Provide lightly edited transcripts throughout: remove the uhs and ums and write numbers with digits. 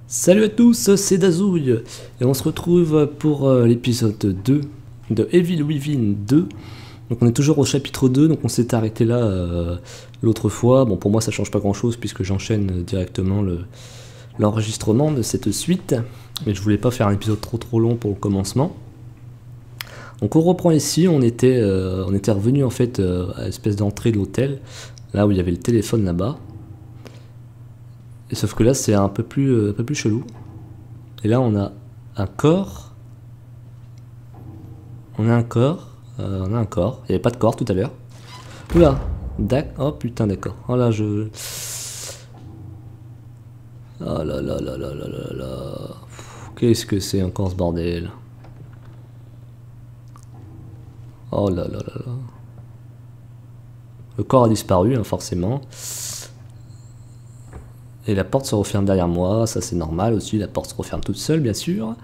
Salut à tous, c'est Dazouille et on se retrouve pour l'épisode 2 de Evil Within 2. Donc on est toujours au chapitre 2, donc on s'est arrêté là l'autre fois. Bon, pour moi ça change pas grand chose puisque j'enchaîne directement l'enregistrement de cette suite, mais je voulais pas faire un épisode trop long pour le commencement. Donc on reprend ici, on était revenu en fait à l'espèce d'entrée de l'hôtel, là où il y avait le téléphone là-bas. Et sauf que là c'est un peu plus chelou. Et là on a un corps. On a un corps. Il n'y avait pas de corps tout à l'heure. Oula. Oh putain d'accord. Oh là je... Oh là là là là là là là. Qu'est-ce que c'est encore ce bordel? Oh là là là là. Le corps a disparu hein, forcément. Et la porte se referme derrière moi, ça c'est normal aussi, la porte se referme toute seule bien sûr.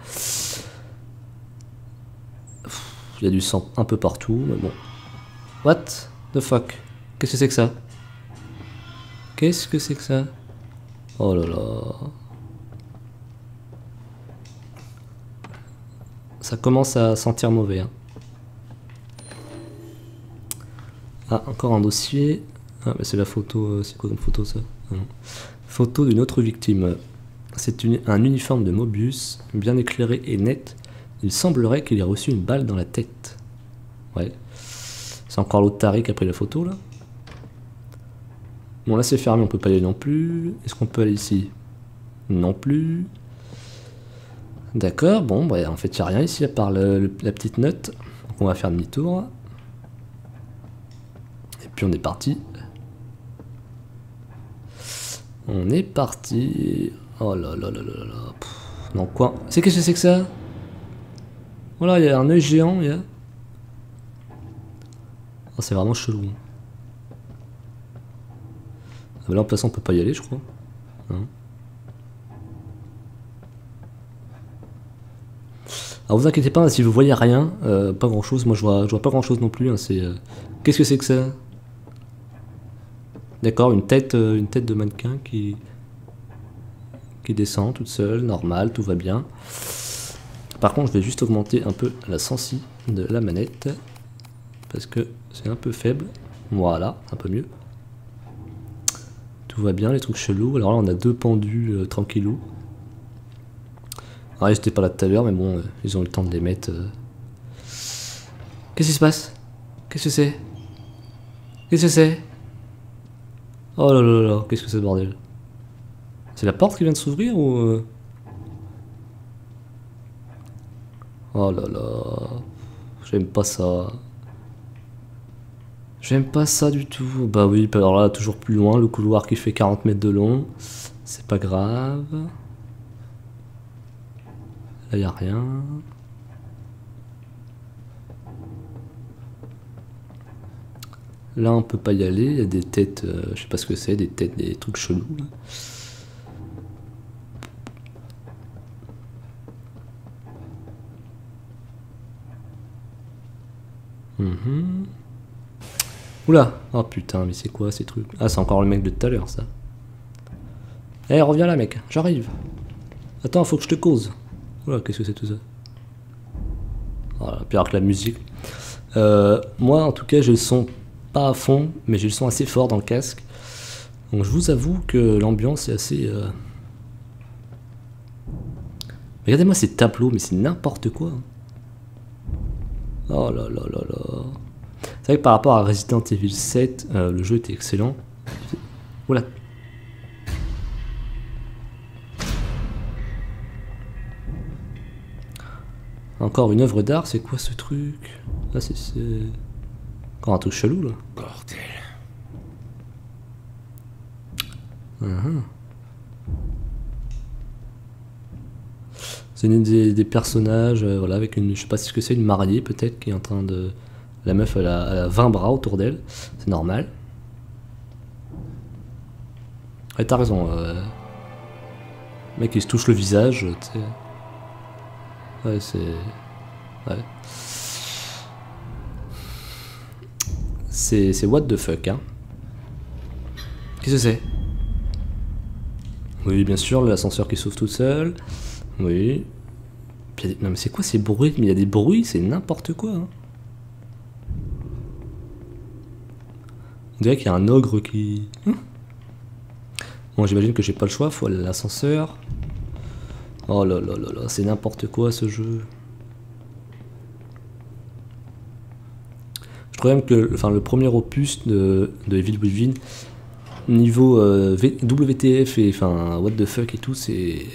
Il y a du sang un peu partout, mais bon. What the fuck? Qu'est-ce que c'est que ça? Qu'est-ce que c'est que ça? Oh là là. Ça commence à sentir mauvais. Hein. Ah, encore un dossier. Ah, mais c'est la photo, c'est quoi comme photo ça? Ah, non. Photo d'une autre victime. C'est un uniforme de Mobius, bien éclairé et net. Il semblerait qu'il ait reçu une balle dans la tête. Ouais. C'est encore l'autre taré qui a pris la photo là. Bon là c'est fermé, on peut pas y aller non plus. Est-ce qu'on peut aller ici? Non plus. D'accord, bon bah en fait il n'y a rien ici à part la petite note. Donc on va faire demi-tour. Et puis on est parti. On est parti. Oh là là là là là. Non quoi? Qu'est-ce que c'est que ça? Voilà, il y a un œil géant. Oh, c'est vraiment chelou. Ah, mais là en passant on peut pas y aller je crois. Hein. Alors vous inquiétez pas si vous voyez rien, pas grand chose. Moi je vois pas grand chose non plus. Hein, qu'est-ce que c'est que ça? D'accord, une tête de mannequin qui descend toute seule, normal, tout va bien. Par contre, je vais juste augmenter un peu la sensi de la manette parce que c'est un peu faible. Voilà, un peu mieux. Tout va bien, les trucs chelous. Alors là, on a deux pendus tranquillou. Ouais, j'étais pas là tout à l'heure, mais bon, ils ont eu le temps de les mettre. Qu'est-ce qui se passe? Qu'est-ce que c'est? Qu'est-ce que c'est? Oh là là là, qu'est-ce que c'est ce bordel? C'est la porte qui vient de s'ouvrir ou... Oh là là... J'aime pas ça. J'aime pas ça du tout. Bah oui, alors là, toujours plus loin, le couloir qui fait 40 mètres de long. C'est pas grave. Là, y a rien. Là, on peut pas y aller. Il y a des têtes, je sais pas ce que c'est, des têtes, des trucs chelous. Là. Oula. Oh putain, mais c'est quoi ces trucs? Ah, c'est encore le mec de tout à l'heure, ça. Eh, reviens là, mec. J'arrive. Attends, faut que je te cause. Oula, qu'est-ce que c'est tout ça? Voilà, pire que la musique. Moi, en tout cas, j'ai le son pas à fond, mais j'ai le son assez fort dans le casque. Donc, je vous avoue que l'ambiance est assez... Regardez-moi ces tableaux, mais c'est n'importe quoi. Oh là là là là. C'est vrai que par rapport à Resident Evil 7, le jeu était excellent. Oula. Encore une œuvre d'art, c'est quoi ce truc? Ah, c'est... Encore un truc chelou là. Bordel. C'est une des personnages, voilà, avec une, je sais pas ce que c'est, une mariée peut-être, qui est en train de... La meuf, elle a 20 bras autour d'elle, c'est normal. Ouais, t'as raison, le mec il se touche le visage, tu sais. Ouais, c'est... Ouais. C'est what the fuck, hein. Qu'est-ce que c'est? Oui, bien sûr, l'ascenseur qui s'ouvre tout seul. Oui. Non mais c'est quoi ces bruits? Mais il y a des bruits, c'est n'importe quoi. Hein. On dirait qu'il y a un ogre qui... Bon, j'imagine que j'ai pas le choix, faut aller à l'ascenseur. Oh là là là là, c'est n'importe quoi ce jeu. Je trouve même que le premier opus de Evil Within, niveau WTF et what the fuck et tout, c'est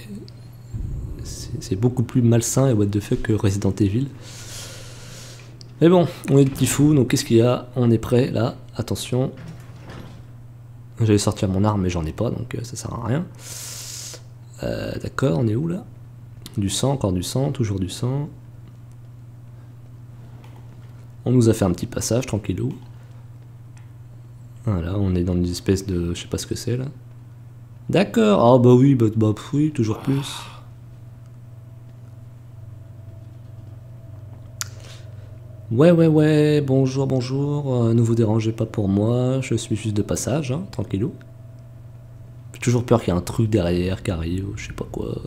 beaucoup plus malsain et what the fuck que Resident Evil. Mais bon, on est des petits fous, donc qu'est-ce qu'il y a? On est prêt là, attention. J'allais sortir mon arme mais j'en ai pas, donc ça sert à rien. D'accord, on est où là? Du sang, encore du sang, toujours du sang. On nous a fait un petit passage, tranquillou. Voilà, on est dans une espèce de... je sais pas ce que c'est là. D'accord, ah bah oui, oui, toujours plus. Ouais, bonjour, ne vous dérangez pas pour moi, je suis juste de passage, hein, tranquillou. J'ai toujours peur qu'il y ait un truc derrière qui arrive, je sais pas quoi.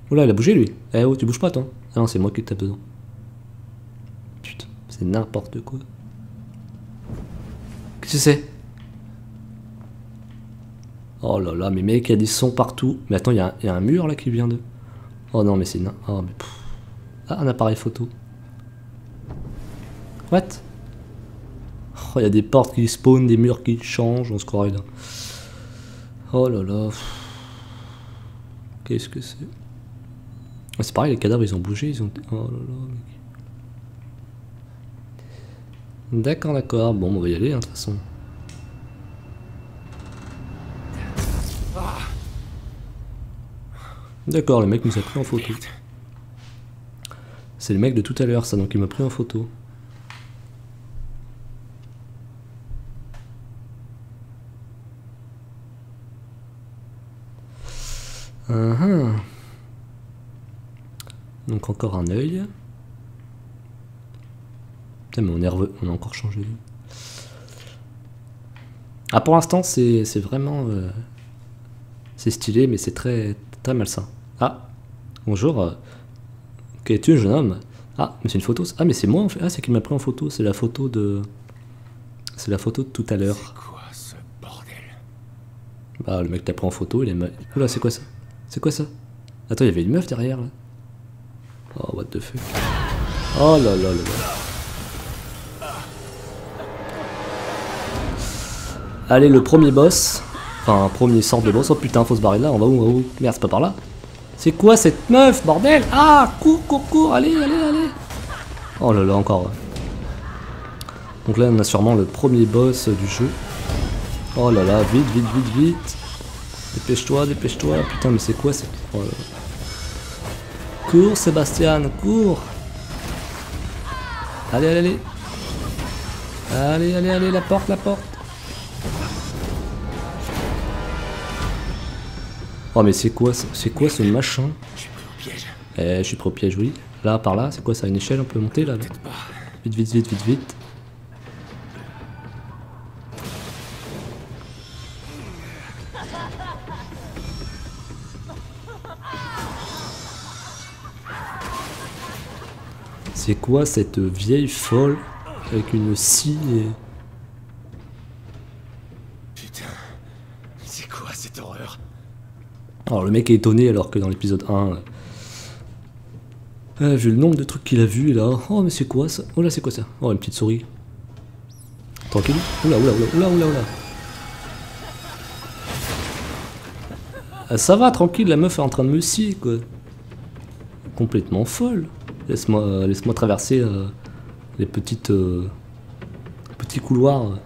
Oula, il a bougé lui. Eh oh, tu bouges pas toi. Ah non, c'est moi qui te tape dedans. Putain, c'est n'importe quoi. Qu'est-ce que c'est? Oh là là, mais mec, il y a des sons partout. Mais attends, il y a un mur là qui vient de... Oh non, mais c'est... Oh, mais... Ah, un appareil photo. What? Oh, il y a des portes qui spawnent, des murs qui changent, on se croirait là. Oh là là. Qu'est-ce que c'est? Ah, c'est pareil, les cadavres ils ont bougé, ils ont... Oh là là, mec. D'accord. Bon, on va y aller, hein, de toute façon. D'accord, le mec nous a pris en photo. C'est le mec de tout à l'heure, ça, donc il m'a pris en photo. Donc encore un œil. Putain, mais on est encore changé. Ah, pour l'instant, c'est vraiment... c'est stylé, mais c'est très malsain. Ah, bonjour. Qu'es-tu, jeune homme? Ah, mais c'est une photo. Ah, mais c'est moi en fait. Ah, c'est qui m'a pris en photo. C'est la photo de... C'est la photo de tout à l'heure. C'est quoi ce bordel? Bah, le mec t'a pris en photo, il est... Oula, c'est quoi ça? C'est quoi ça? Attends, il y avait une meuf derrière, là. Oh, what the fuck. Oh là là là là. Allez, le premier boss. Enfin, premier sort de boss. Oh putain, faut se barrer de là. On va où? Merde, c'est pas par là. C'est quoi cette meuf, bordel? Ah, cours, allez. Oh là là, encore. Donc là, on a sûrement le premier boss du jeu. Oh là là, vite. Dépêche-toi. Putain, mais c'est quoi cette... Oh là là. Cours, Sébastien, cours. Allez, la porte. Oh mais c'est quoi ce machin? Je suis pris au piège. Je suis pris au piège, oui. Là, par là, c'est quoi ça? Une échelle, on peut monter là? Peut-être pas. Vite. C'est quoi cette vieille folle avec une scie et... Putain, c'est quoi cette horreur? Alors le mec est étonné alors que dans l'épisode 1... vu le nombre de trucs qu'il a vu là... Oh mais c'est quoi ça? Oh là c'est quoi ça? Oh une petite souris. Tranquille. Oula. Ah, ça va, tranquille, la meuf est en train de me scier quoi. Complètement folle. Laisse-moi traverser les petits couloirs.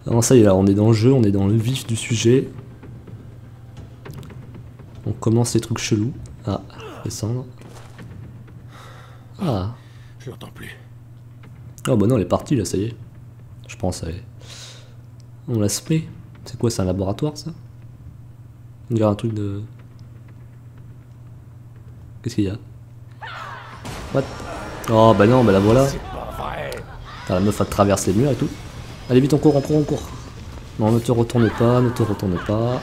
Non, ça y est, là, on est dans le jeu, on est dans le vif du sujet. On commence les trucs chelous. Ah, descendre. Ah. Je l'entends plus. Oh bah non, elle est partie là, ça y est. Je pense, ça y est. On la se met. C'est quoi, c'est un laboratoire ça? On dirait un truc de... Qu'est-ce qu'il y a? What? Oh bah non, bah la voilà. C'est pas vrai. T'as la meuf à traverser les murs et tout. Allez vite, on court, on court, on court. Non, ne te retourne pas, ne te retourne pas.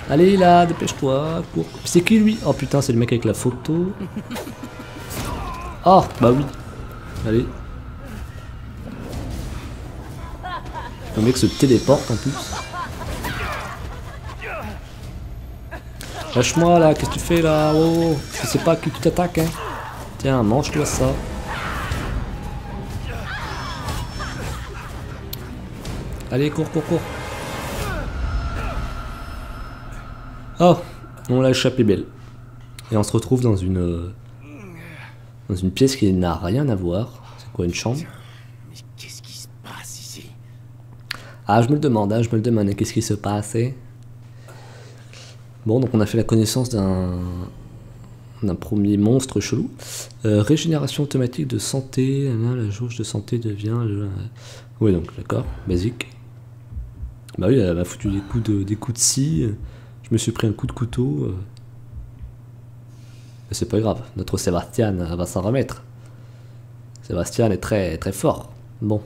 Allez là, dépêche-toi, cours. C'est qui lui? Oh putain, c'est le mec avec la photo. Oh, bah oui. Allez. Le mec se téléporte en plus. Lâche-moi là, qu'est-ce que tu fais là? Oh, je sais pas à qui tu t'attaques, hein. Tiens, mange-toi ça. Allez, cours, cours, cours. Oh, on l'a échappé belle. Et on se retrouve dans une pièce qui n'a rien à voir. C'est quoi, une chambre? Mais qu'est-ce qui se passe ici? Ah, je me le demande, hein, je me le demande. Qu'est-ce qui se passait? Bon, donc on a fait la connaissance d'un premier monstre chelou. Régénération automatique de santé. Là, la jauge de santé devient... Oui, donc d'accord, basique. Bah oui, elle m'a foutu des coups de scie. Je me suis pris un coup de couteau. Mais c'est pas grave, notre Sébastien va s'en remettre. Sébastien est très très fort. Bon.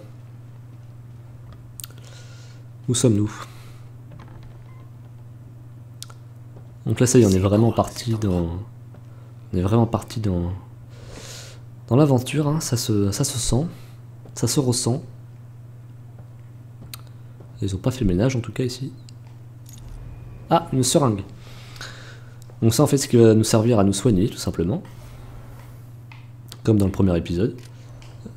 Où sommes-nous? Donc là ça y est, on est vraiment parti dans... On est vraiment parti dans l'aventure, hein. Ça se sent. Ça se ressent. Ils ont pas fait le ménage en tout cas ici. Ah, une seringue. Donc ça en fait ce qui va nous servir à nous soigner tout simplement. Comme dans le premier épisode.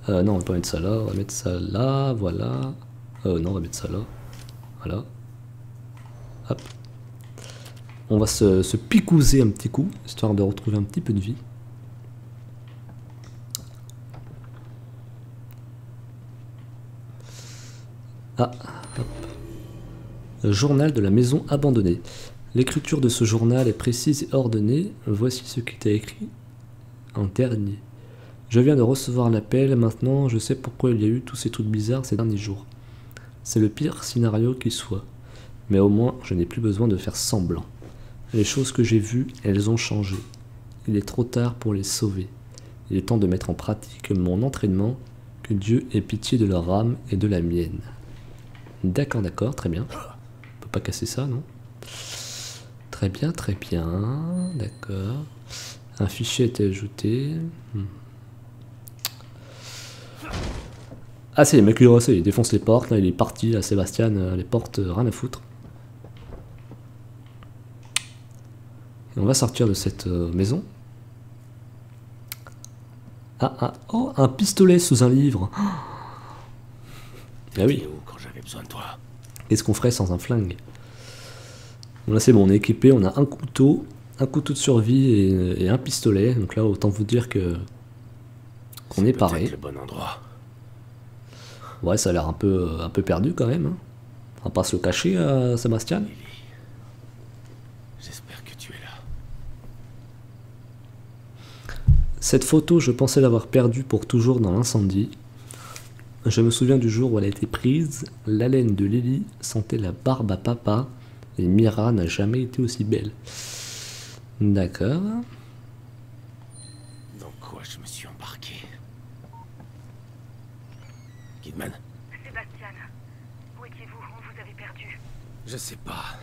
Non, on va pas mettre ça là, on va mettre ça là, voilà. Non, on va mettre ça là. Voilà. Hop. On va se picouser un petit coup, histoire de retrouver un petit peu de vie. Ah, hop. Journal de la maison abandonnée. L'écriture de ce journal est précise et ordonnée. Voici ce qui t'a écrit en dernier. Je viens de recevoir l'appel, maintenant je sais pourquoi il y a eu tous ces trucs bizarres ces derniers jours. C'est le pire scénario qui soit. Mais au moins, je n'ai plus besoin de faire semblant. Les choses que j'ai vues, elles ont changé. Il est trop tard pour les sauver. Il est temps de mettre en pratique mon entraînement. Que Dieu ait pitié de leur âme et de la mienne. D'accord, d'accord, très bien. On peut pas casser ça, non? Très bien, d'accord. Un fichier a été ajouté. Ah, c'est les mecs, il défonce les portes, là il est parti, là, Sébastien, les portes, rien à foutre. Et on va sortir de cette maison. Oh, un pistolet sous un livre. Ah oui. Quand j'avais besoin de toi. Qu'est-ce qu'on ferait sans un flingue? Bon, là c'est bon, on est équipé, on a un couteau de survie et un pistolet. Donc là, autant vous dire que qu'on est paré. Le bon endroit. Ouais, ça a l'air un peu perdu quand même. Hein. On va pas se le cacher, Sébastien. J'espère que tu es là. Cette photo, je pensais l'avoir perdue pour toujours dans l'incendie. Je me souviens du jour où elle a été prise. L'haleine de Lily sentait la barbe à papa. Et Mira n'a jamais été aussi belle. D'accord. Dans quoi je me suis embarqué? Kidman? Sébastien, où étiez-vous? On vous avait perdu. Je sais pas.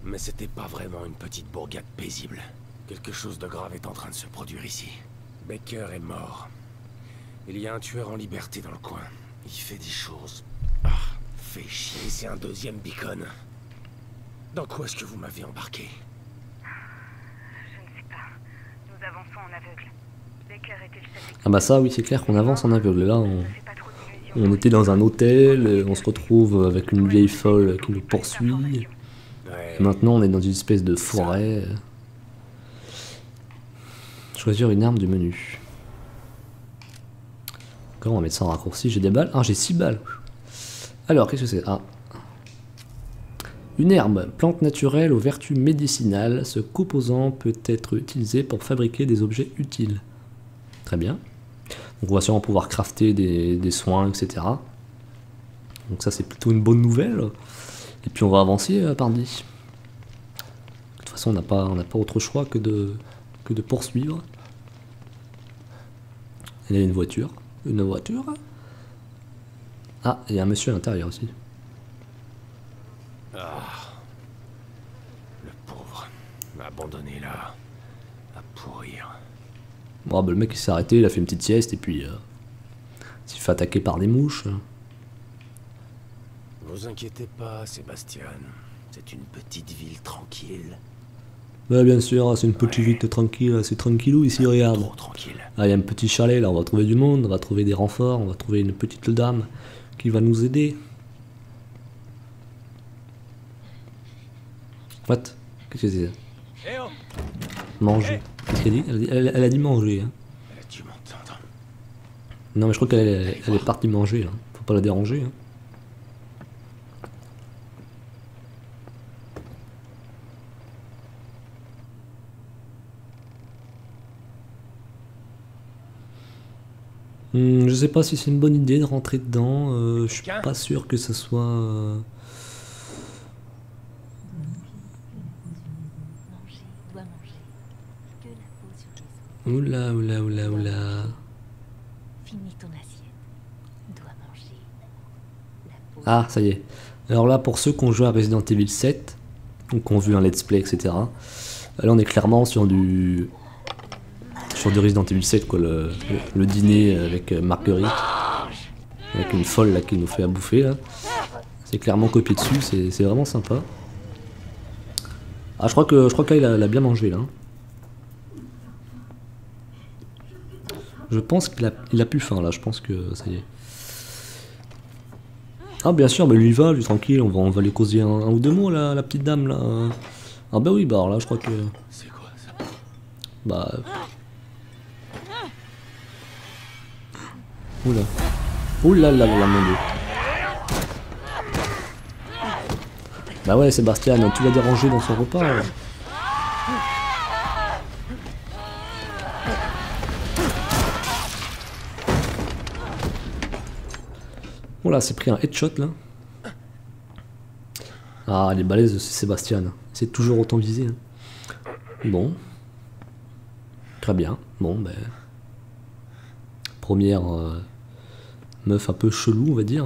Mais c'était pas vraiment une petite bourgade paisible. Quelque chose de grave est en train de se produire ici. Baker est mort. Il y a un tueur en liberté dans le coin. Il fait des choses... Ah, fait chier, c'est un deuxième beacon. Dans quoi est-ce que vous m'avez embarqué? Je ne sais pas. Nous avançons en aveugle. Baker était le seul. Ah bah ça, oui, c'est clair qu'on avance en aveugle. Là, Ne fais pas trop d'illusions. on était dans un hôtel, on se retrouve avec une vieille folle qui nous poursuit. Ouais. Et maintenant, on est dans une espèce de forêt. Choisir une arme du menu. Comment on va mettre ça en raccourci? J'ai des balles. Ah, j'ai 6 balles. Alors, qu'est-ce que c'est? Ah. Une herbe, plante naturelle aux vertus médicinales. Ce composant peut être utilisé pour fabriquer des objets utiles. Très bien. Donc on va sûrement pouvoir crafter des soins, etc. Donc ça, c'est plutôt une bonne nouvelle. Et puis on va avancer, pardi. De toute façon, on n'a pas autre choix que de poursuivre. Il y a une voiture. Une voiture. Ah, il y a un monsieur à l'intérieur aussi. Ah. Le pauvre. Abandonné là. À pourrir. Bon, bah, le mec il s'est arrêté, il a fait une petite sieste et puis s'est fait attaquer par des mouches. Vous inquiétez pas, Sébastien. C'est une petite ville tranquille. Bah bien sûr, c'est une petite ville tranquille, c'est tranquillou ici, regarde. Trop tranquille. Ah, il y a un petit chalet là, on va trouver du monde, on va trouver des renforts, on va trouver une petite dame qui va nous aider. What? Qu'est-ce que c'est? Eh oh! Manger. Qu'est-ce qu'elle dit? Elle a dit manger. Hein. Tu m'entends? Non mais je crois qu'elle est partie manger là. Faut pas la déranger. Hein. Je sais pas si c'est une bonne idée de rentrer dedans. Je suis pas sûr que ça soit. Manger, doit manger. Que la peau sur les os. Oula, oula, oula, oula. Finis ton assiette. Doit manger. La peau. Ah, ça y est. Alors là, pour ceux qui ont joué à Resident Evil 7, ou qui ont vu un let's play, etc. Là, on est clairement sur du Resident Evil 7, quoi, le dîner avec Marguerite, avec une folle là qui nous fait à bouffer là. C'est clairement copié dessus, c'est vraiment sympa. Ah, je crois que là il a bien mangé là. Je pense qu'il a plus faim là, je pense que ça y est. Ah bien sûr, mais lui va, lui tranquille, on va lui causer un ou deux mots là, la petite dame là. Ah bah oui, bah alors là je crois que... C'est quoi ça? Bah... Oula. Oula là là mon dieu. Bah ouais Sébastien, tu l'as dérangé dans son repas. Là. Oula, c'est pris un headshot là. Ah, les balaises de Sébastien. C'est toujours autant visé. Hein. Bon. Très bien. Bon, ben... Première meuf un peu chelou, on va dire.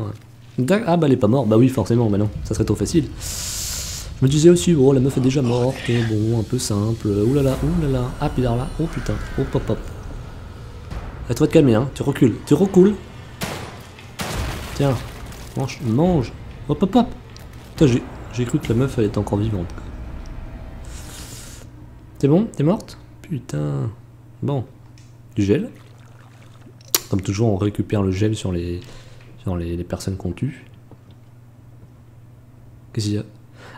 Ah, bah elle est pas morte. Bah oui, forcément, bah non, ça serait trop facile. Je me disais aussi, bon, la meuf est déjà morte. Bon, un peu simple. Oulala, oulala. Ah, puis là, oh putain. Oh, pop, pop. À toi de calmer, hein. Tu recules. Tu recules. Tiens. Mange. Hop, hop, hop. Putain, j'ai cru que la meuf, elle était encore vivante. C'est bon? T'es morte? Putain. Bon. Du gel. Comme toujours, on récupère le gel sur les personnes qu'on tue. Qu'est-ce qu'il y a?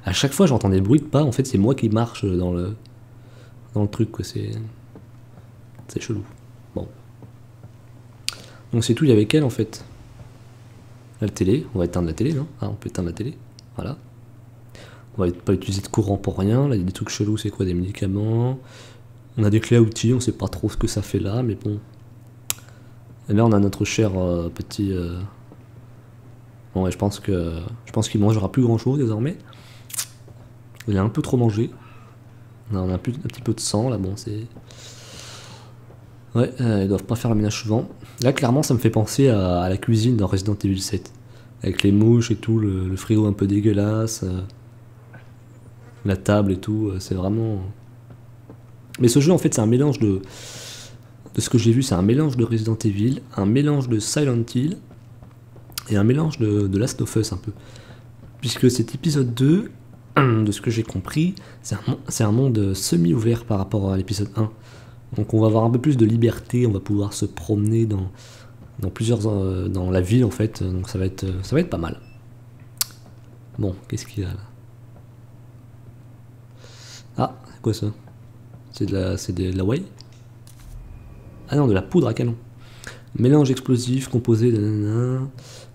À chaque fois, j'entends des bruits de pas. En fait, c'est moi qui marche dans le truc, quoi. C'est chelou. Bon. Donc c'est tout. Il y avait qu'elle, en fait. La télé. On va éteindre la télé, non? Ah, on peut éteindre la télé. Voilà. On va pas utiliser de courant pour rien. Là, il y a des trucs chelous. C'est quoi? Des médicaments. On a des clés à outils. On sait pas trop ce que ça fait là, mais bon. Et là on a notre cher petit... Bon ouais, je pense qu'il mangera plus grand chose désormais. Il a un peu trop mangé. Là, on a un petit peu de sang là, bon c'est... Ouais, ils doivent pas faire le ménage souvent. Là clairement ça me fait penser à la cuisine dans Resident Evil 7. Avec les mouches et tout, le frigo un peu dégueulasse. La table et tout, c'est vraiment... Mais ce jeu en fait c'est un mélange de ce que j'ai vu, c'est un mélange de Resident Evil, un mélange de Silent Hill et un mélange de Last of Us un peu. Puisque cet épisode 2, de ce que j'ai compris, c'est un monde semi-ouvert par rapport à l'épisode 1. Donc on va avoir un peu plus de liberté, on va pouvoir se promener dans la ville en fait, donc ça va être pas mal. Bon, qu'est-ce qu'il y a là? Ah, c'est quoi ça? C'est de la whey? Ah non, de la poudre à canon. Mélange explosif composé de...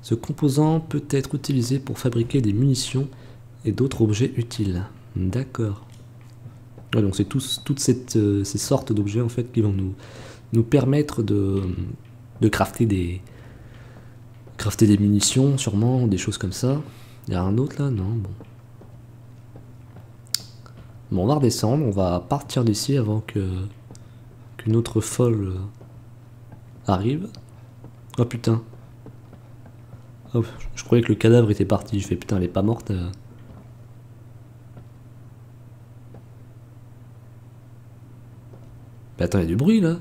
Ce composant peut être utilisé pour fabriquer des munitions et d'autres objets utiles. D'accord. Ouais, donc c'est toutes ces sortes d'objets en fait qui vont nous permettre de crafter des munitions sûrement, des choses comme ça. Il y a un autre là? Non, bon. Bon, on va redescendre, on va partir d'ici avant qu'une autre folle arrive. Oh putain. Oh, je croyais que le cadavre était parti. Je fais putain, elle est pas morte. Mais attends, il y a du bruit là.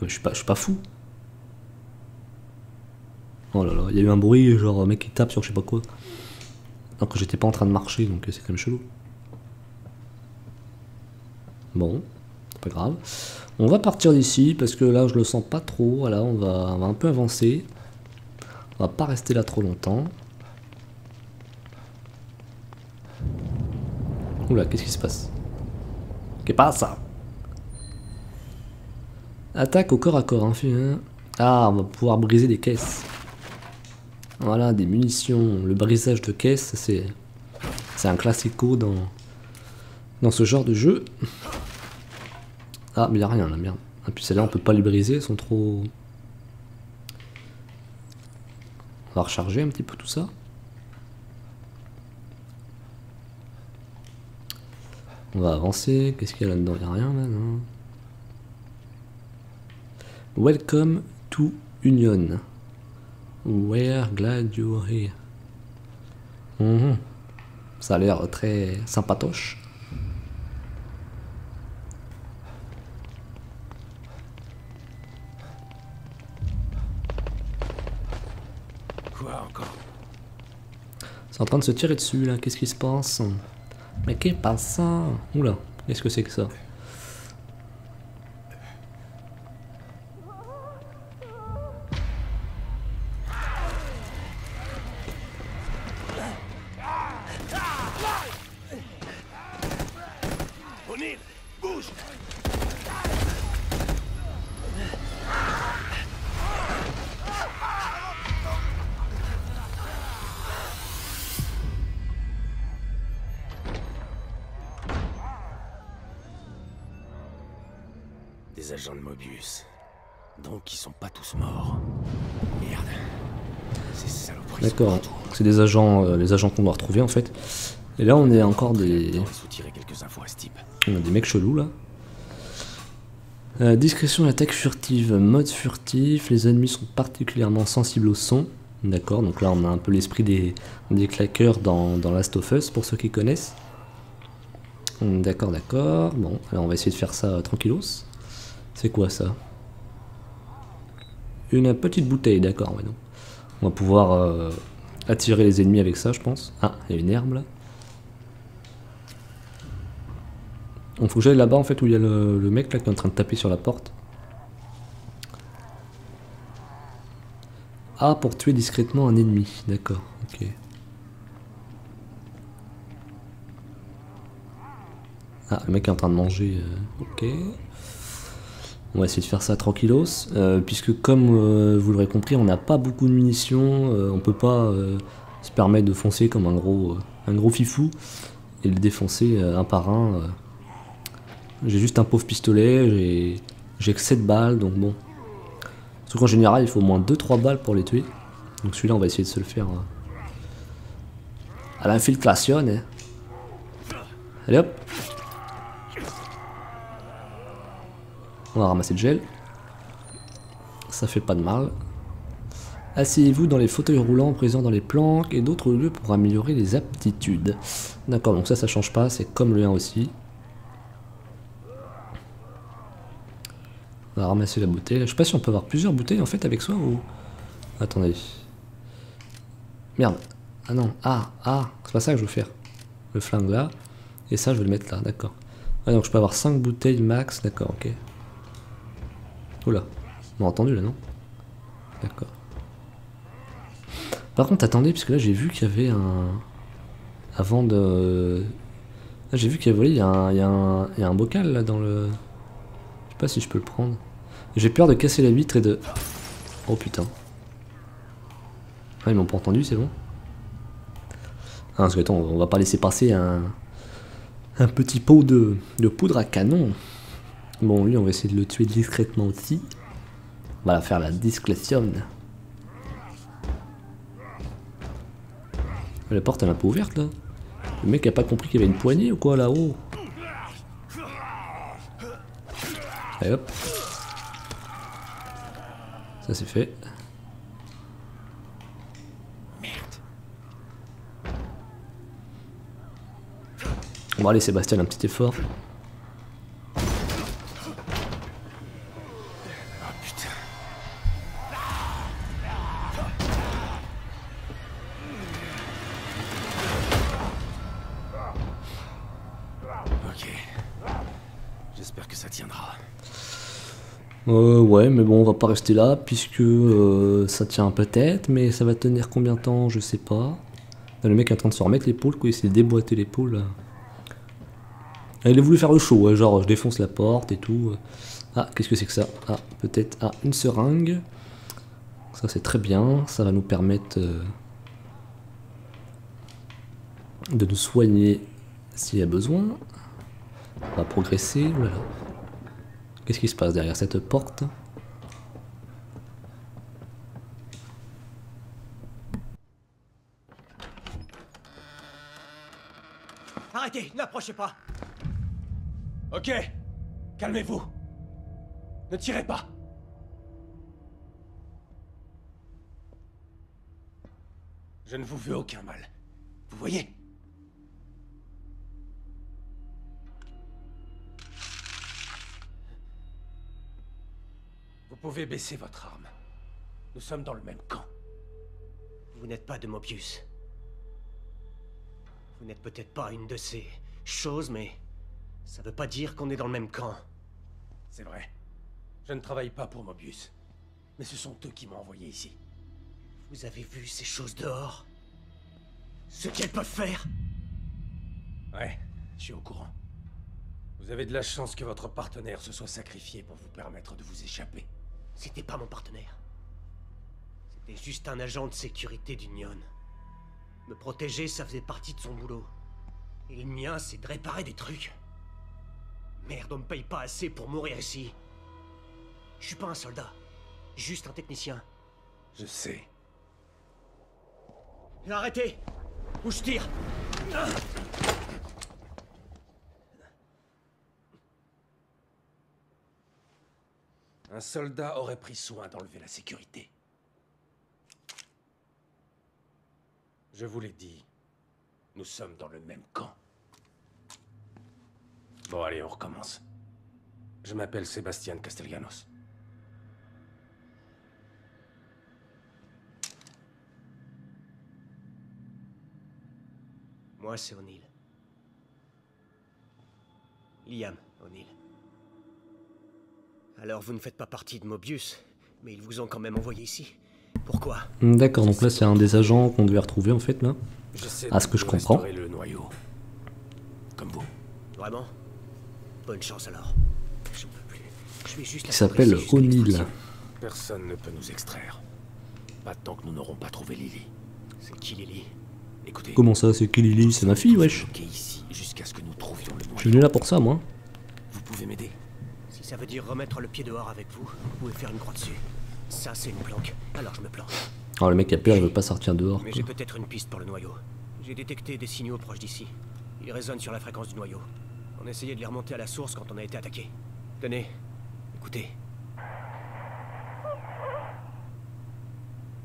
Je suis pas fou. Oh là là, il y a eu un bruit, genre un mec qui tape sur je sais pas quoi. Alors que j'étais pas en train de marcher, donc c'est quand même chelou. Bon, c'est pas grave. On va partir d'ici parce que là je le sens pas trop. Voilà, on va un peu avancer. On va pas rester là trop longtemps. Oula, qu'est-ce qui se passe? Qu'est-ce ça? Attaque au corps à corps, hein. Ah, on va pouvoir briser des caisses. Voilà, des munitions. Le brisage de caisses, c'est un classico dans ce genre de jeu. Ah, mais il n'y a rien là, merde. Et puis celles-là, on peut pas les briser, elles sont trop... On va recharger un petit peu tout ça. On va avancer. Qu'est-ce qu'il y a là-dedans? Il n'y a rien là, non? Welcome to Union. We're glad you're here. Ça a l'air très sympatoche. Quoi encore? C'est en train de se tirer dessus là, qu'est-ce qui se passe? Mais qu'est-ce qui passe ça? Oula, qu'est-ce que c'est que ça? O'Neill, bouge! Des agents de Mobius. Donc ils sont pas tous morts. Merde. Ces saloperies. D'accord, c'est des agents, les agents qu'on doit retrouver en fait. Et là on est encore des... quelques infos à ce type. On a des mecs chelous là. Discrétion et attaque furtive. Mode furtif, les ennemis sont particulièrement sensibles au son. D'accord, donc là on a un peu l'esprit des claqueurs dans Last of Us pour ceux qui connaissent. D'accord, d'accord. Bon, alors on va essayer de faire ça tranquillos. C'est quoi ça? Une petite bouteille, d'accord, ouais, non. On va pouvoir attirer les ennemis avec ça, je pense. Ah, il y a une herbe là. Donc faut que j'aille là-bas en fait où il y a le mec là qui est en train de taper sur la porte. Ah, pour tuer discrètement un ennemi, d'accord, ok. Ah, le mec est en train de manger, ok. On va essayer de faire ça tranquillos, puisque comme vous l'aurez compris, on n'a pas beaucoup de munitions, on peut pas se permettre de foncer comme un gros fifou et le défoncer un par un. J'ai juste un pauvre pistolet, j'ai que 7 balles, donc bon. Sauf qu'en général, il faut au moins 2-3 balles pour les tuer. Donc celui-là, on va essayer de se le faire à l'infiltration. Hein. Allez hop. On va ramasser le gel. Ça fait pas de mal. Asseyez-vous dans les fauteuils roulants présents dans les planques et d'autres lieux pour améliorer les aptitudes. D'accord, donc ça change pas, c'est comme le 1 aussi. On va ramasser la bouteille. Je sais pas si on peut avoir plusieurs bouteilles en fait avec soi ou... Attendez. Merde. Ah non. Ah. C'est pas ça que je veux faire. Le flingue là. Et ça je vais le mettre là. D'accord. Ah, donc je peux avoir 5 bouteilles max. D'accord, ok. Oula. On m'a entendu là, non? D'accord. Par contre, attendez, puisque là j'ai vu qu'il y avait un... Avant de... Là j'ai vu qu'il y avait... Il y a un bocal là dans le... Je sais pas si je peux le prendre. J'ai peur de casser la vitre et de... Oh putain. Ah, ils m'ont pas entendu, c'est bon. Ah, parce que attends, on va pas laisser passer un petit pot de poudre à canon. Bon, lui, on va essayer de le tuer discrètement aussi. On va faire la discrétion. La porte, elle est un peu ouverte, là. Le mec a pas compris qu'il y avait une poignée ou quoi, là-haut? Allez, hop. Ça c'est fait. On va aller Sébastien un petit effort. J'espère que ça tiendra. Ouais, mais bon, on va pas rester là, puisque ça tient peut-être, mais ça va tenir combien de temps, je sais pas. Là, le mec est en train de se remettre l'épaule, quoi, il s'est déboîté l'épaule. Il a voulu faire le show, ouais, genre je défonce la porte et tout. Ah, qu'est-ce que c'est que ça? Ah, peut-être une seringue. Ça c'est très bien, ça va nous permettre de nous soigner s'il y a besoin. On va progresser, voilà. Qu'est-ce qui se passe derrière cette porte? Arrêtez, n'approchez pas. Ok, calmez-vous. Ne tirez pas. Je ne vous veux aucun mal. Vous voyez? Vous pouvez baisser votre arme. Nous sommes dans le même camp. Vous n'êtes pas de Mobius. Vous n'êtes peut-être pas une de ces choses, mais ça veut pas dire qu'on est dans le même camp. C'est vrai. Je ne travaille pas pour Mobius. Mais ce sont eux qui m'ont envoyé ici. Vous avez vu ces choses dehors? Ce qu'elles peuvent faire? Ouais, je suis au courant. Vous avez de la chance que votre partenaire se soit sacrifié pour vous permettre de vous échapper. C'était pas mon partenaire. C'était juste un agent de sécurité d'Union. Me protéger, ça faisait partie de son boulot. Et le mien, c'est de réparer des trucs. Merde, on me paye pas assez pour mourir ici. Je suis pas un soldat. Juste un technicien. Je sais. Arrêtez! Ou je tire! Un soldat aurait pris soin d'enlever la sécurité. Je vous l'ai dit, nous sommes dans le même camp. Bon, allez, on recommence. Je m'appelle Sébastien Castellanos. Moi, c'est O'Neill. Liam O'Neill. Alors, vous ne faites pas partie de Mobius, mais ils vous ont quand même envoyé ici. Pourquoi? D'accord, donc là c'est un des agents qu'on devait retrouver en fait là. J'essaie À ce que je comprends. restaurer le noyau. Comme vous. Vraiment? Bonne chance alors. J'en peux plus. Je vais juste Il la s'appelle progresser jusqu'à O'Neill. l'extraction. Personne ne peut nous extraire. Pas tant que nous n'aurons pas trouvé Lily. C'est qui, Lily? Écoutez. Comment ça, c'est qui Lily? C'est ma fille, wesh. Bloqué ici jusqu'à ce que nous trouvions le Je suis noyau. venu là pour ça, moi. Vous pouvez m'aider? Si ça veut dire remettre le pied dehors avec vous pouvez faire une croix dessus. Ça, c'est une planque. Alors je me planque. Alors le mec a peur, il veut pas sortir dehors. Mais quoi. j'ai peut-être une piste pour le noyau. J'ai détecté des signaux proches d'ici. Ils résonnent sur la fréquence du noyau. On essayait de les remonter à la source quand on a été attaqué. Tenez, écoutez.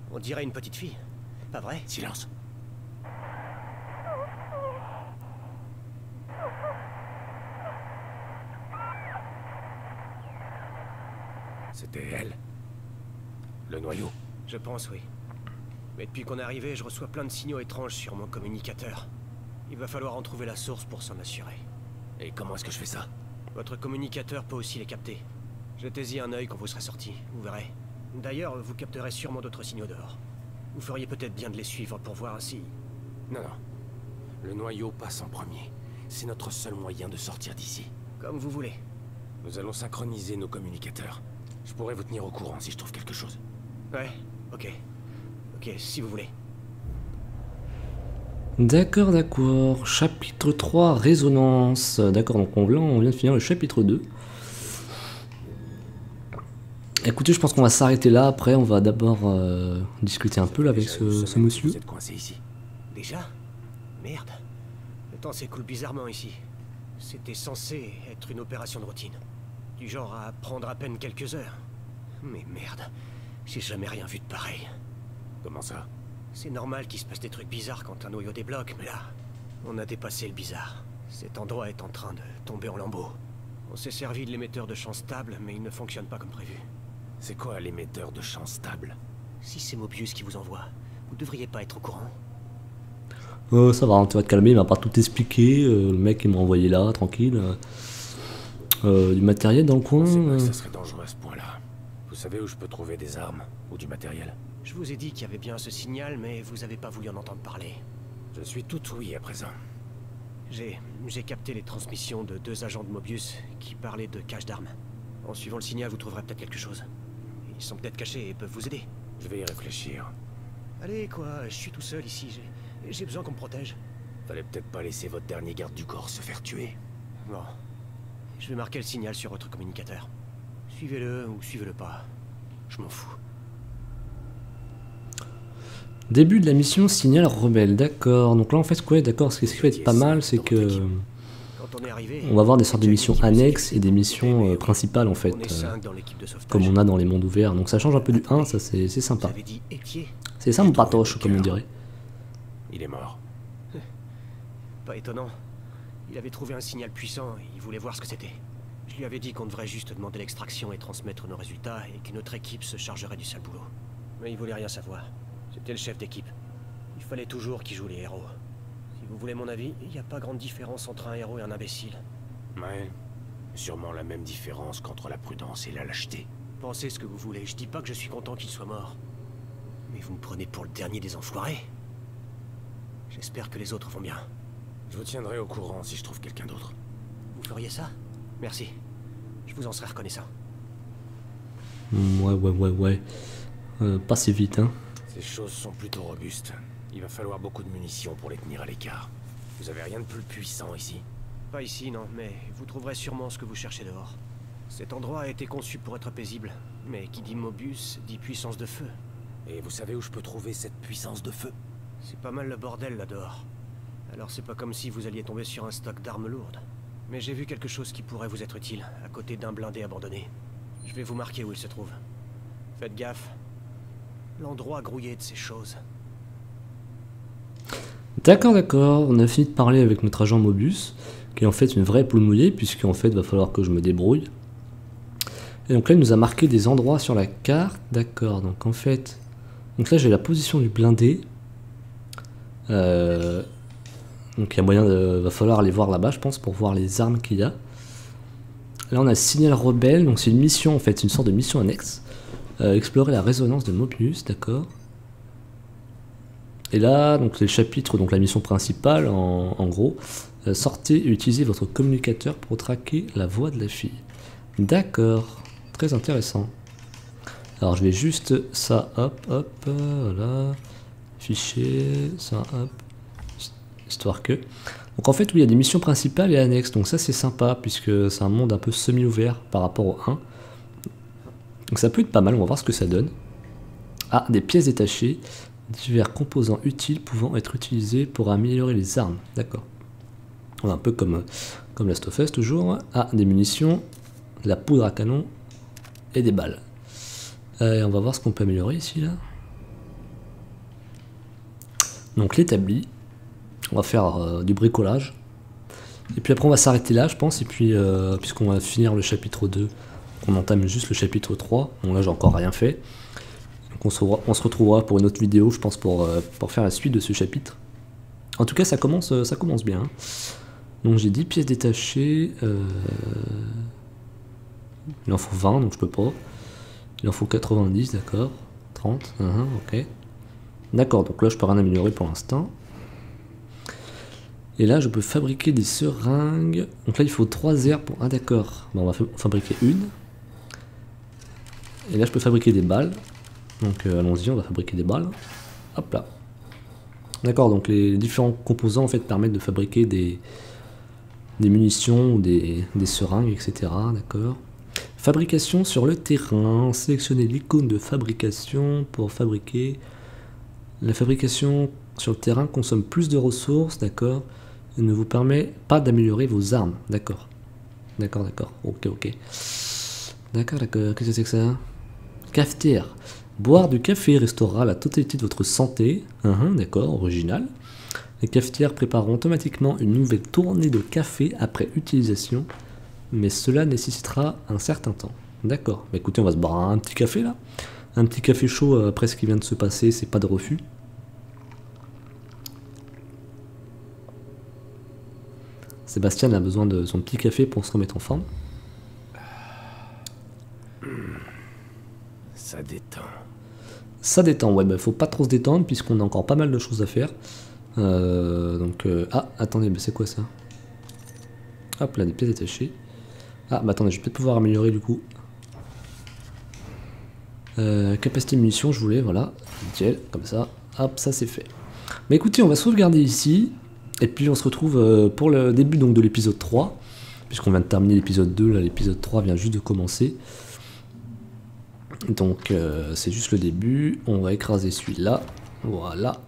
On dirait une petite fille. Pas vrai? Silence. C'était elle. Le noyau. Je pense, oui. Mais depuis qu'on est arrivé, je reçois plein de signaux étranges sur mon communicateur. Il va falloir en trouver la source pour s'en assurer. Et comment est-ce que je fais ça? Votre communicateur peut aussi les capter. Jetez-y un œil quand vous serez sorti, vous verrez. D'ailleurs, vous capterez sûrement d'autres signaux dehors. Vous feriez peut-être bien de les suivre pour voir si... Non, non. Le noyau passe en premier. C'est notre seul moyen de sortir d'ici. Comme vous voulez. Nous allons synchroniser nos communicateurs. Je pourrais vous tenir au courant si je trouve quelque chose. Ouais, ok. Ok, si vous voulez. D'accord, d'accord. Chapitre 3, résonance. D'accord, donc on vient de finir le chapitre 2. Écoutez, je pense qu'on va s'arrêter là. Après, on va d'abord discuter un peu là, avec Déjà une ce semaine que monsieur. Vous êtes coincé ici. Déjà? Merde. Le temps s'écoule bizarrement ici. C'était censé être une opération de routine. Du genre à prendre à peine quelques heures. Mais merde. J'ai jamais rien vu de pareil. Comment ça? C'est normal qu'il se passe des trucs bizarres quand un noyau débloque, mais là, on a dépassé le bizarre. Cet endroit est en train de tomber en lambeaux. On s'est servi de l'émetteur de champ stable, mais il ne fonctionne pas comme prévu. C'est quoi l'émetteur de champ stable? Si c'est Mobius qui vous envoie, vous devriez pas être au courant. Ça va, tu vas te calmer, il m'a pas tout expliqué. Le mec il m'a envoyé là, tranquille. Du matériel dans le coin. C'est vrai que ça serait dangereux à ce point-là. Vous savez où je peux trouver des armes ou du matériel? Je vous ai dit qu'il y avait bien ce signal, mais vous avez pas voulu en entendre parler. Je suis tout oui à présent. J'ai capté les transmissions de 2 agents de Mobius qui parlaient de cache d'armes. En suivant le signal, vous trouverez peut-être quelque chose. Ils sont peut-être cachés et peuvent vous aider. Je vais y réfléchir. Allez, quoi, je suis tout seul ici. J'ai besoin qu'on me protège. Fallait peut-être pas laisser votre dernier garde du corps se faire tuer. Bon. Je vais marquer le signal sur votre communicateur. Suivez-le ou suivez-le pas. Je m'en fous. Début de la mission signal rebelle, d'accord. Donc là en fait quoi, d'accord, ce qui va être pas mal c'est que Quand on est arrivé, on va avoir des sortes de missions annexes et des missions principales en fait, on est 5 dans l'équipe de sauvetage. comme on a dans les mondes ouverts. Donc ça change un peu du 1, ça c'est sympa. Vous avez dit étier. C'est ça mon patoche comme on dirait. Il est mort. Pas étonnant. Il avait trouvé un signal puissant et il voulait voir ce que c'était. Je lui avais dit qu'on devrait juste demander l'extraction et transmettre nos résultats et qu'une autre équipe se chargerait du sale boulot. Mais il voulait rien savoir. C'était le chef d'équipe. Il fallait toujours qu'il joue les héros. Si vous voulez mon avis, il n'y a pas grande différence entre un héros et un imbécile. Ouais. Sûrement la même différence qu'entre la prudence et la lâcheté. Pensez ce que vous voulez, je dis pas que je suis content qu'il soit mort. Mais vous me prenez pour le dernier des enfoirés. J'espère que les autres vont bien. Je vous tiendrai au courant si je trouve quelqu'un d'autre. Vous feriez ça? Merci. Je vous en serai reconnaissant. Ouais. Pas si vite hein. Ces choses sont plutôt robustes. Il va falloir beaucoup de munitions pour les tenir à l'écart. Vous avez rien de plus puissant ici? Pas ici, non, mais vous trouverez sûrement ce que vous cherchez dehors. Cet endroit a été conçu pour être paisible, mais qui dit Mobius dit puissance de feu. Et vous savez où je peux trouver cette puissance de feu? C'est pas mal le bordel là dehors. Alors c'est pas comme si vous alliez tomber sur un stock d'armes lourdes. Mais j'ai vu quelque chose qui pourrait vous être utile, à côté d'un blindé abandonné. Je vais vous marquer où il se trouve. Faites gaffe. L'endroit grouillé de ces choses. D'accord, on a fini de parler avec notre agent Mobius, qui est en fait une vraie poule mouillée, puisqu'en fait il va falloir que je me débrouille. Et donc là il nous a marqué des endroits sur la carte, d'accord, donc en fait... Donc là j'ai la position du blindé. Donc il y a moyen de... va falloir aller voir là-bas je pense, pour voir les armes qu'il y a. Là on a signal rebelle, donc c'est une mission en fait, une sorte de mission annexe. Explorer la résonance de Mobius, d'accord. Et là, donc c'est le chapitre, donc la mission principale, en gros. Sortez et utilisez votre communicateur pour traquer la voix de la fille. D'accord, très intéressant. Alors je vais juste ça, hop, voilà. Fichier, ça, hop. Histoire que... Donc en fait, oui, il y a des missions principales et annexes, donc ça c'est sympa, puisque c'est un monde un peu semi-ouvert par rapport au 1. Donc ça peut être pas mal, on va voir ce que ça donne. Ah, des pièces détachées, divers composants utiles pouvant être utilisés pour améliorer les armes. D'accord. On a un peu comme Last of Us toujours. Ah, des munitions, de la poudre à canon et des balles. On va voir ce qu'on peut améliorer ici là. Donc l'établi. On va faire du bricolage. Et puis après on va s'arrêter là je pense. Et puis puisqu'on va finir le chapitre 2. On entame juste le chapitre 3, bon là j'ai encore rien fait. Donc on se retrouvera pour une autre vidéo je pense pour faire la suite de ce chapitre. En tout cas ça commence bien. Hein. Donc j'ai 10 pièces détachées. Il en faut 20 donc je peux pas. Il en faut 90 d'accord. 30, ok. D'accord donc là je peux rien améliorer pour l'instant. Et là je peux fabriquer des seringues. Donc là il faut 3 airs pour... Ah d'accord. Bon, on va fabriquer une. Et là je peux fabriquer des balles. Donc allons-y, on va fabriquer des balles. Hop là. D'accord, donc les différents composants en fait permettent de fabriquer des munitions ou des seringues, etc. D'accord. Fabrication sur le terrain. Sélectionnez l'icône de fabrication pour fabriquer. La fabrication sur le terrain consomme plus de ressources, d'accord. Et ne vous permet pas d'améliorer vos armes, d'accord. D'accord. Ok. D'accord. Qu'est-ce que c'est que ça? Cafetière. Boire du café restaurera la totalité de votre santé. D'accord, original. Les cafetières prépareront automatiquement une nouvelle tournée de café après utilisation, mais cela nécessitera un certain temps. D'accord, bah écoutez, on va se boire un petit café là. Un petit café chaud après ce qui vient de se passer, c'est pas de refus. Sébastien a besoin de son petit café pour se remettre en forme. Ça détend. Ça détend, ouais, bah faut pas trop se détendre puisqu'on a encore pas mal de choses à faire. Ah, attendez, mais c'est quoi ça? Hop là, des pièces détachées. Ah, bah attendez, je vais peut-être pouvoir améliorer du coup. Capacité de munitions, je voulais, voilà. Nickel, comme ça. Hop, ça c'est fait. Mais écoutez, on va sauvegarder ici. Et puis on se retrouve pour le début donc, de l'épisode 3. Puisqu'on vient de terminer l'épisode 2, là l'épisode 3 vient juste de commencer. Donc c'est juste le début. On va écraser celui-là. Voilà.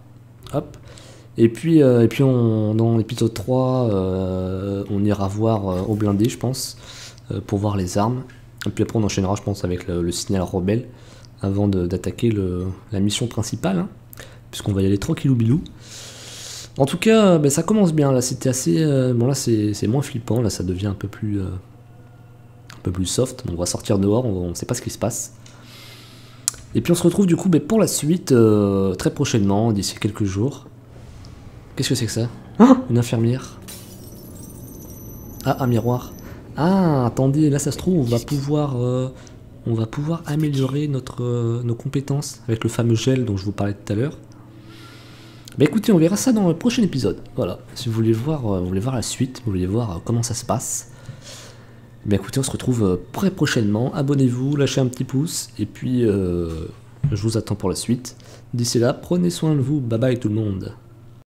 Hop. Et puis dans l'épisode 3, on ira voir au blindé, je pense, pour voir les armes. Et puis après, on enchaînera, je pense, avec le signal rebelle, avant d'attaquer la mission principale, hein, puisqu'on va y aller tranquillou bilou. En tout cas, ben, ça commence bien, là, c'était assez... bon, là, c'est moins flippant, là, ça devient un peu plus soft. On va sortir dehors, on ne sait pas ce qui se passe. Et puis on se retrouve, du coup, ben, pour la suite, très prochainement, d'ici quelques jours. Qu'est-ce que c'est que ça? Une infirmière. Ah, un miroir. Ah, attendez, là ça se trouve, on va pouvoir améliorer nos compétences avec le fameux gel dont je vous parlais tout à l'heure. Bah écoutez, on verra ça dans le prochain épisode. Voilà, si vous voulez voir la suite, vous voulez voir comment ça se passe. Bah écoutez, on se retrouve très prochainement. Abonnez-vous, lâchez un petit pouce, et puis je vous attends pour la suite. D'ici là, prenez soin de vous. Bye bye tout le monde.